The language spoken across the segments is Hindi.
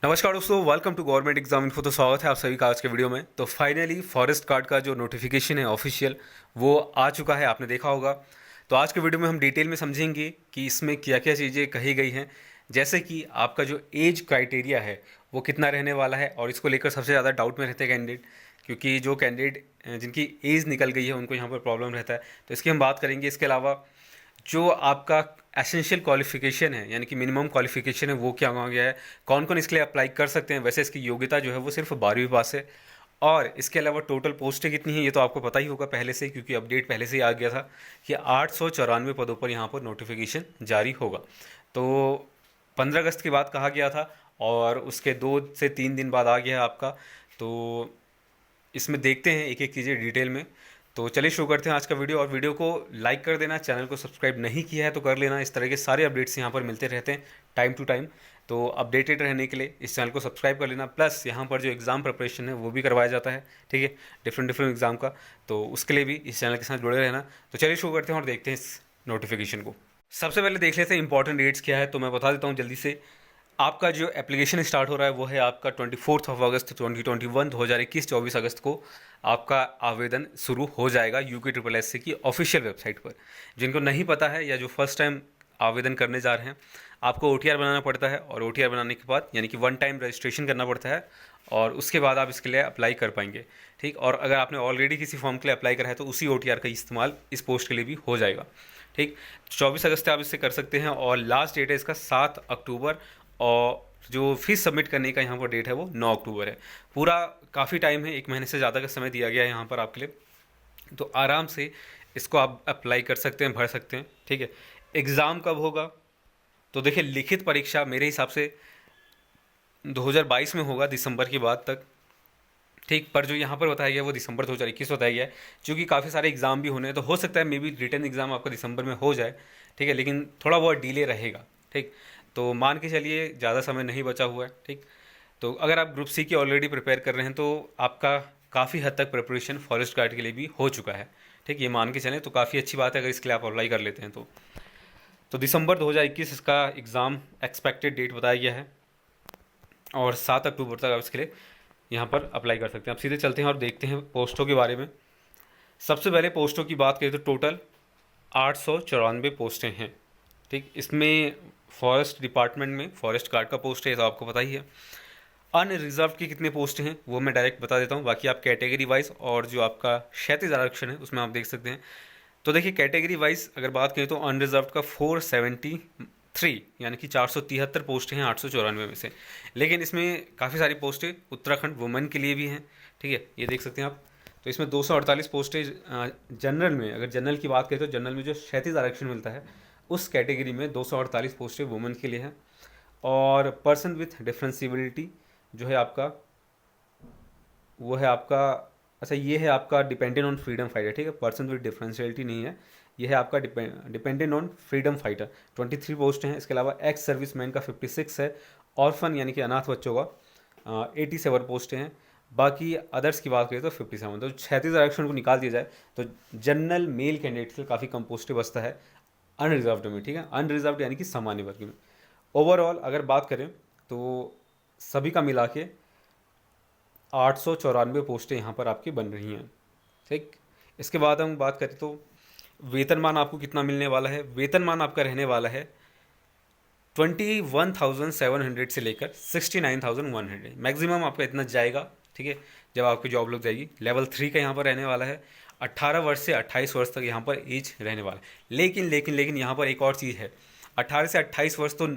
नमस्कार दोस्तों, welcome to government exam info. तो स्वागत है आप सभी का आज के वीडियो में। तो फाइनली फॉरेस्ट गार्ड का जो नोटिफिकेशन है ऑफिशियल वो आ चुका है, आपने देखा होगा। तो आज के वीडियो में हम डिटेल में समझेंगे कि इसमें क्या क्या चीज़ें कही गई हैं, जैसे कि आपका जो एज क्राइटेरिया है वो कितना रहने वाला है। और इसको लेकर सबसे ज़्यादा डाउट में रहते हैं कैंडिडेट, क्योंकि जो कैंडिडेट जिनकी एज निकल गई है उनको यहाँ पर प्रॉब्लम रहता है। तो इसकी हम बात करेंगे। इसके अलावा जो आपका एसेंशियल क्वालिफिकेशन है यानी कि मिनिमम क्वालिफिकेशन है वो क्या मांगा गया है, कौन कौन इसके लिए अप्लाई कर सकते हैं। वैसे इसकी योग्यता जो है वो सिर्फ 12वीं पास है। और इसके अलावा टोटल पोस्टें कितनी हैं ये तो आपको पता ही होगा पहले से, क्योंकि अपडेट पहले से ही आ गया था कि 894 पदों पर यहाँ पर नोटिफिकेशन जारी होगा। तो 15 अगस्त की बात कहा गया था और उसके 2 से 3 दिन बाद आ गया है आपका। तो इसमें देखते हैं एक एक चीज़ें डिटेल में। तो चलिए शुरू करते हैं आज का वीडियो। और वीडियो को लाइक कर देना, चैनल को सब्सक्राइब नहीं किया है तो कर लेना। इस तरह के सारे अपडेट्स यहाँ पर मिलते रहते हैं टाइम टू टाइम। तो अपडेटेड रहने के लिए इस चैनल को सब्सक्राइब कर लेना। प्लस यहाँ पर जो एग्ज़ाम प्रिपरेशन है वो भी करवाया जाता है, ठीक है, डिफरेंट डिफरेंट एग्ज़ाम का। तो उसके लिए भी इस चैनल के साथ जुड़े रहना। तो चलिए शुरू करते हैं और देखते हैं इस नोटिफिकेशन को। सबसे पहले देख लेते हैं इंपॉर्टेंट डेट्स क्या है। तो मैं बता देता हूँ जल्दी से। आपका जो एप्लीकेशन स्टार्ट हो रहा है वो है आपका 24 अगस्त 2021, 2021 24 अगस्त को आपका आवेदन शुरू हो जाएगा UKSSC की ऑफिशियल वेबसाइट पर। जिनको नहीं पता है या जो फर्स्ट टाइम आवेदन करने जा रहे हैं, आपको OTR बनाना पड़ता है। और OTR बनाने के बाद यानी कि वन टाइम रजिस्ट्रेशन करना पड़ता है और उसके बाद आप इसके लिए अप्लाई कर पाएंगे, ठीक। और अगर आपने ऑलरेडी किसी फॉर्म के लिए अप्लाई करा है तो उसी OTR का इस्तेमाल इस पोस्ट के लिए भी हो जाएगा, ठीक। 24 अगस्त से आप इससे कर सकते हैं और लास्ट डेट है इसका 7 अक्टूबर। और जो फीस सबमिट करने का यहाँ पर डेट है वो 9 अक्टूबर है। पूरा काफ़ी टाइम है, 1 महीने से ज़्यादा का समय दिया गया है यहाँ पर आपके लिए। तो आराम से इसको आप अप्लाई कर सकते हैं, भर सकते हैं, ठीक है। एग्ज़ाम कब होगा? तो देखिए, लिखित परीक्षा मेरे हिसाब से 2022 में होगा, दिसंबर की बाद तक, ठीक। पर जो यहाँ पर बताया गया वो दिसंबर 2021 बताया गया है, क्योंकि काफ़ी सारे एग्ज़ाम भी होने हैं। तो हो सकता है मे बी रिटर्न एग्ज़ाम आपका दिसंबर में हो जाए, ठीक है, लेकिन थोड़ा बहुत डिले रहेगा, ठीक। तो मान के चलिए ज़्यादा समय नहीं बचा हुआ है, ठीक। तो अगर आप ग्रुप सी की ऑलरेडी प्रिपेयर कर रहे हैं तो आपका काफ़ी हद तक प्रिपरेशन फॉरेस्ट गार्ड के लिए भी हो चुका है, ठीक। ये मान के चलें तो काफ़ी अच्छी बात है अगर इसके लिए आप अप्लाई कर लेते हैं तो दिसंबर 2021 इसका एग्ज़ाम एक्सपेक्टेड डेट बताया गया है और 7 अक्टूबर तक आप इसके लिए यहाँ पर अप्लाई कर सकते हैं। अब सीधे चलते हैं और देखते हैं पोस्टों के बारे में। सबसे पहले पोस्टों की बात करें तो टोटल 894 पोस्टें हैं, ठीक। इसमें फॉरेस्ट डिपार्टमेंट में फॉरेस्ट गार्ड का पोस्ट है, तो आपको पता ही है। अनरिजर्व की कितने पोस्ट हैं वो मैं डायरेक्ट बता देता हूँ, बाकी आप कैटेगरी वाइज और जो आपका क्षैतिज आरक्षण है उसमें आप देख सकते हैं। तो देखिए, कैटेगरी वाइज अगर बात करें तो अनरिजर्व का 473 यानी कि 473 पोस्टें हैं 894 में से। लेकिन इसमें काफ़ी सारी पोस्टें उत्तराखंड वुमेन के लिए भी हैं, ठीक है, ये देख सकते हैं आप। तो इसमें 248 पोस्टें जनरल में, अगर जनरल की बात करें तो जनरल में जो क्षैतिज आरक्षण मिलता है उस कैटेगरी में 248 पोस्टें वुमेन के लिए हैं। और पर्सन विथ डिफरेंसिबिलिटी जो है आपका वो है आपका, अच्छा ये है आपका डिपेंडेंट ऑन फ्रीडम फाइटर, ठीक है, पर्सन विद डिफरेंशियलिटी नहीं है, ये है आपका dependent on freedom fighter. 23 post हैं। इसके अलावा एक्स सर्विस मैन का 56 है। ऑर्फन यानी कि अनाथ बच्चों का 87 पोस्ट हैं। बाकी अदर्स की बात करें तो 57। तो 36 आरक्षण को निकाल दिया जाए तो जनरल मेल कैंडिडेट से काफ़ी कम पोस्टें बचता है अनरिजर्व्ड में, ठीक है। अनरिजर्व्ड यानी कि सामान्य वर्ग में। ओवरऑल अगर बात करें तो सभी का मिला के 894 पोस्टें यहाँ पर आपकी बन रही हैं, ठीक। इसके बाद हम बात करें तो वेतनमान आपको कितना मिलने वाला है। वेतनमान आपका रहने वाला है 21,700 से लेकर 69,100। मैक्सिमम आपका इतना जाएगा, ठीक है, जब आपकी जॉब लग जाएगी। लेवल 3 का यहाँ पर रहने वाला है। 18 वर्ष से 28 वर्ष तक यहाँ पर एज रहने वाला है। लेकिन यहाँ पर एक और चीज़ है। 18 से 28 वर्ष तो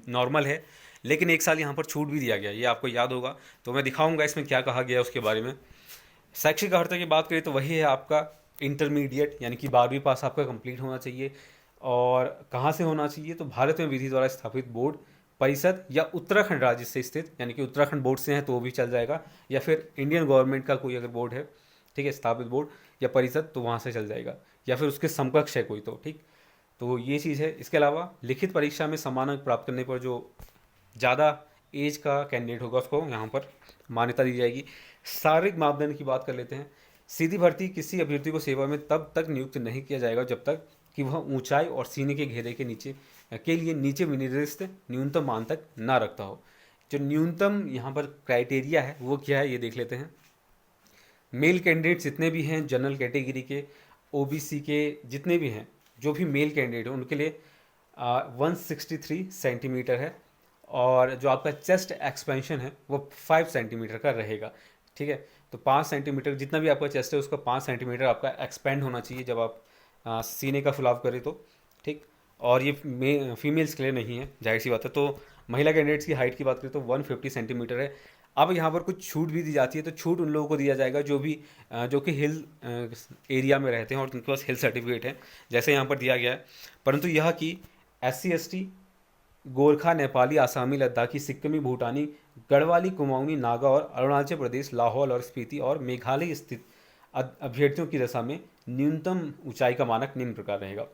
नॉर्मल है, लेकिन 1 साल यहाँ पर छूट भी दिया गया, ये आपको याद होगा। तो मैं दिखाऊंगा इसमें क्या कहा गया है उसके बारे में। शैक्षिक अर्हता की बात करें तो वही है आपका इंटरमीडिएट यानी कि 12वीं पास आपका कंप्लीट होना चाहिए। और कहाँ से होना चाहिए तो भारत में विधि द्वारा स्थापित बोर्ड, परिषद या उत्तराखंड राज्य से स्थित, यानी कि उत्तराखंड बोर्ड से हैं तो वो भी चल जाएगा, या फिर इंडियन गवर्नमेंट का कोई अगर बोर्ड है, ठीक है, स्थापित बोर्ड या परिषद, तो वहाँ से चल जाएगा, या फिर उसके समकक्ष है कोई तो, ठीक। तो ये चीज़ है। इसके अलावा लिखित परीक्षा में समान अंक प्राप्त करने पर जो ज़्यादा एज का कैंडिडेट होगा उसको यहाँ पर मान्यता दी जाएगी। शारीरिक मापदंड की बात कर लेते हैं। सीधी भर्ती किसी अभ्यर्थी को सेवा में तब तक नियुक्त नहीं किया जाएगा जब तक कि वह ऊंचाई और सीने के घेरे के नीचे के लिए नीचे विनिर्दिष्ट न्यूनतम मान तक ना रखता हो। जो न्यूनतम यहाँ पर क्राइटेरिया है वो क्या है ये देख लेते हैं। मेल कैंडिडेट जितने भी हैं जनरल कैटेगरी के, ओबीसी के जितने भी हैं, जो भी मेल कैंडिडेट हैं उनके लिए 163 सेंटीमीटर है, और जो आपका चेस्ट एक्सपेंशन है वो 5 सेंटीमीटर का रहेगा। ठीक है, तो 5 सेंटीमीटर जितना भी आपका चेस्ट है उसका 5 सेंटीमीटर आपका एक्सपेंड होना चाहिए जब आप सीने का फुलाव करें तो। ठीक, और ये फीमेल्स के लिए नहीं है, जाहिर सी बात है। तो महिला कैंडिडेट्स की हाइट की बात करें तो 150 सेंटीमीटर है। अब यहाँ पर कुछ छूट भी दी जाती है, तो छूट उन लोगों को दिया जाएगा जो कि हिल एरिया में रहते हैं और उनके पास हिल सर्टिफिकेट है, जैसे यहाँ पर दिया गया है। परंतु यह कि SC ST, गोरखा, नेपाली, आसामी, लद्दाखी, सिक्किमी, भूटानी, गढ़वाली, कुमाऊनी, नागा और अरुणाचल प्रदेश, लाहौल और स्पीति और मेघालय स्थित अभ्यर्थियों की दशा में न्यूनतम ऊंचाई का मानक निम्न प्रकार रहेगा।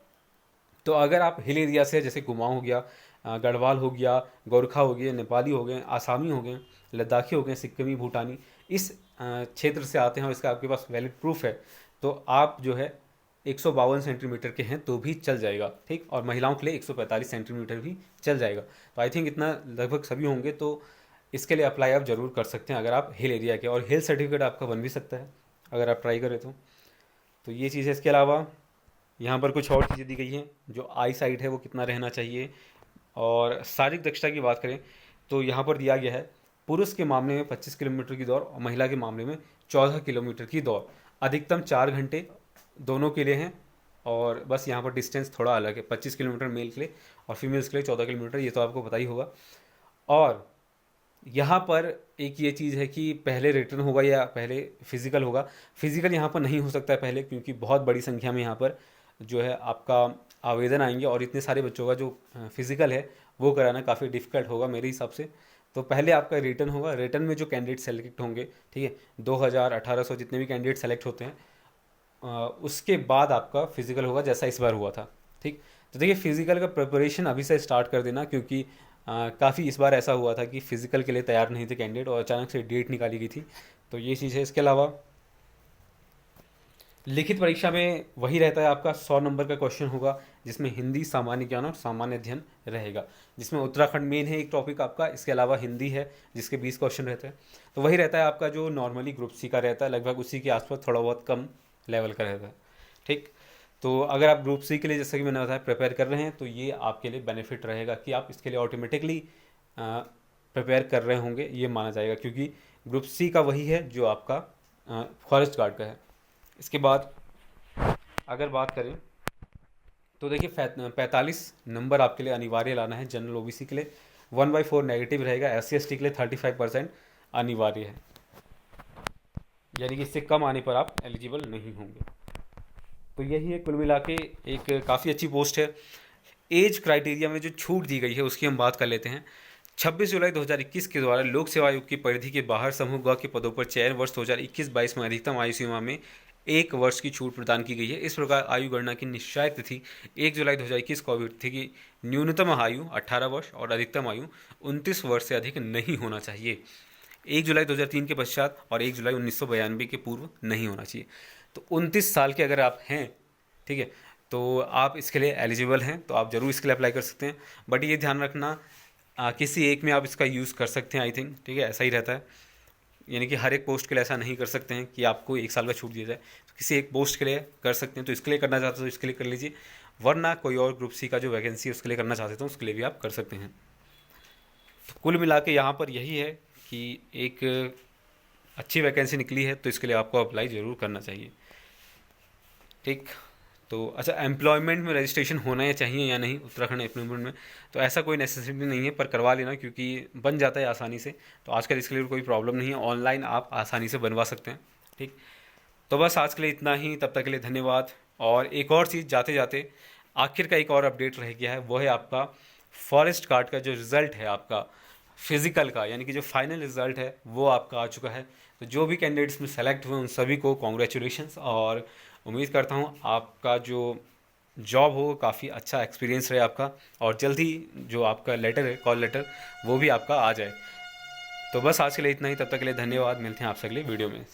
तो अगर आप हिल एरिया से, जैसे कुमाऊं हो गया, गढ़वाल हो गया, गोरखा हो गए, नेपाली हो गए, आसामी हो गए, लद्दाखी हो गए, सिक्किमी, भूटानी, इस क्षेत्र से आते हैं और इसका आपके पास वैलिड प्रूफ है, तो आप जो है 152 सेंटीमीटर के हैं तो भी चल जाएगा। ठीक, और महिलाओं के लिए 145 सेंटीमीटर भी चल जाएगा। तो आई थिंक इतना लगभग सभी होंगे, तो इसके लिए अप्लाई आप ज़रूर कर सकते हैं अगर आप हिल एरिया के, और हिल सर्टिफिकेट आपका बन भी सकता है अगर आप ट्राई करें तो ये चीज़ है। इसके अलावा यहाँ पर कुछ और चीज़ें दी गई हैं, जो आई साइट है वो कितना रहना चाहिए, और शारीरिक दक्षता की बात करें तो यहाँ पर दिया गया है पुरुष के मामले में 25 किलोमीटर की दौड़ और महिला के मामले में 14 किलोमीटर की दौड़, अधिकतम 4 घंटे दोनों के लिए हैं। और बस यहाँ पर डिस्टेंस थोड़ा अलग है, 25 किलोमीटर मेल के लिए और फीमेल्स के लिए 14 किलोमीटर, ये तो आपको पता ही होगा। और यहाँ पर एक ये चीज़ है कि पहले रिटर्न होगा या पहले फिजिकल होगा। फिजिकल यहाँ पर नहीं हो सकता है पहले, क्योंकि बहुत बड़ी संख्या में यहाँ पर जो है आपका आवेदन आएंगे और इतने सारे बच्चों का जो फिजिकल है वो कराना काफ़ी डिफ़िकल्ट होगा मेरे हिसाब से। तो पहले आपका रिटर्न होगा, रिटर्न में जो कैंडिडेट सेलेक्ट होंगे, ठीक है, 2000 1800 जितने भी कैंडिडेट सेलेक्ट होते हैं, उसके बाद आपका फिजिकल होगा, जैसा इस बार हुआ था। ठीक, तो देखिए फिजिकल का प्रिपरेशन अभी से स्टार्ट कर देना, क्योंकि काफ़ी इस बार ऐसा हुआ था कि फिजिकल के लिए तैयार नहीं थे कैंडिडेट और अचानक से डेट निकाली गई थी, तो ये चीज़ है। इसके अलावा लिखित परीक्षा में वही रहता है, आपका 100 नंबर का क्वेश्चन होगा, जिसमें हिंदी, सामान्य ज्ञान और सामान्य अध्ययन रहेगा, जिसमें उत्तराखंड मेन है एक टॉपिक आपका, इसके अलावा हिंदी है जिसके 20 क्वेश्चन रहते हैं। तो वही रहता है आपका जो नॉर्मली ग्रुप सी का रहता है, लगभग उसी के आसपास, थोड़ा बहुत कम लेवल का रहता है। ठीक, तो अगर आप ग्रुप सी के लिए, जैसे कि मैंने बताया, प्रिपेयर कर रहे हैं तो ये आपके लिए बेनिफिट रहेगा कि आप इसके लिए ऑटोमेटिकली प्रिपेयर कर रहे होंगे, ये माना जाएगा, क्योंकि ग्रुप सी का वही है जो आपका फॉरेस्ट गार्ड का है। इसके बाद अगर बात करें तो देखिए 45 नंबर आपके लिए अनिवार्य लाना है जनरल ओबीसी के लिए, 1/4 नेगेटिव रहेगा, SC ST के लिए 35% अनिवार्य है, यानी कि इससे कम आने पर आप एलिजिबल नहीं होंगे। तो यही है कुल मिला के एक काफ़ी अच्छी पोस्ट है। एज क्राइटेरिया में जो छूट दी गई है उसकी हम बात कर लेते हैं। 26 जुलाई 2021 के द्वारा लोक सेवा आयोग की परिधि के बाहर समूह ग के पदों पर चयन वर्ष 2021-22 में अधिकतम आयु सीमा में 1 वर्ष की छूट प्रदान की गई है। इस प्रकार आयु गणना की निश्चायक तिथि 1 जुलाई 2021 को अभिव्यक्ति की न्यूनतम आयु 18 वर्ष और अधिकतम आयु 29 वर्ष से अधिक नहीं होना चाहिए। 1 जुलाई 2003 के पश्चात और 1 जुलाई 1992 के पूर्व नहीं होना चाहिए। तो 29 साल के अगर आप हैं, ठीक है, तो आप इसके लिए एलिजिबल हैं, तो आप ज़रूर इसके लिए अप्लाई कर सकते हैं। बट ये ध्यान रखना, किसी एक में आप इसका यूज़ कर सकते हैं, आई थिंक, ठीक है, ऐसा ही रहता है। यानी कि हर एक पोस्ट के लिए ऐसा नहीं कर सकते हैं कि आपको 1 साल का छूट दिया जाए, तो किसी एक पोस्ट के लिए कर सकते हैं। तो इसके लिए करना चाहते हो तो इसके लिए कर लीजिए, वरना कोई और ग्रुप सी का जो वैकेंसी है उसके लिए करना चाहते हो उसके लिए भी आप कर सकते हैं। तो कुल मिला के यहाँ पर यही है कि एक अच्छी वैकेंसी निकली है तो इसके लिए आपको अप्लाई ज़रूर करना चाहिए। ठीक, तो अच्छा, एम्प्लॉयमेंट में रजिस्ट्रेशन होना है चाहिए या नहीं उत्तराखंड एम्प्लॉयमेंट में, तो ऐसा कोई नेसेसिटी नहीं है, पर करवा लेना क्योंकि बन जाता है आसानी से। तो आजकल इसके लिए कोई प्रॉब्लम नहीं है, ऑनलाइन आप आसानी से बनवा सकते हैं। ठीक, तो बस आज के लिए इतना ही, तब तक के लिए धन्यवाद। और एक और चीज़ जाते जाते आखिर का एक और अपडेट रह गया है, वो है आपका फॉरेस्ट गार्ड का जो रिज़ल्ट है आपका फिज़िकल का, यानी कि जो फाइनल रिज़ल्ट है वो आपका आ चुका है। तो जो भी कैंडिडेट्स में सेलेक्ट हुए उन सभी को कॉन्ग्रेचुलेशंस, और उम्मीद करता हूँ आपका जो जॉब हो काफ़ी अच्छा एक्सपीरियंस रहे आपका, और जल्द ही जो आपका लेटर है, कॉल लेटर, वो भी आपका आ जाए। तो बस आज के लिए इतना ही, तब तक के लिए धन्यवाद। मिलते हैं आपसे अगले वीडियो में।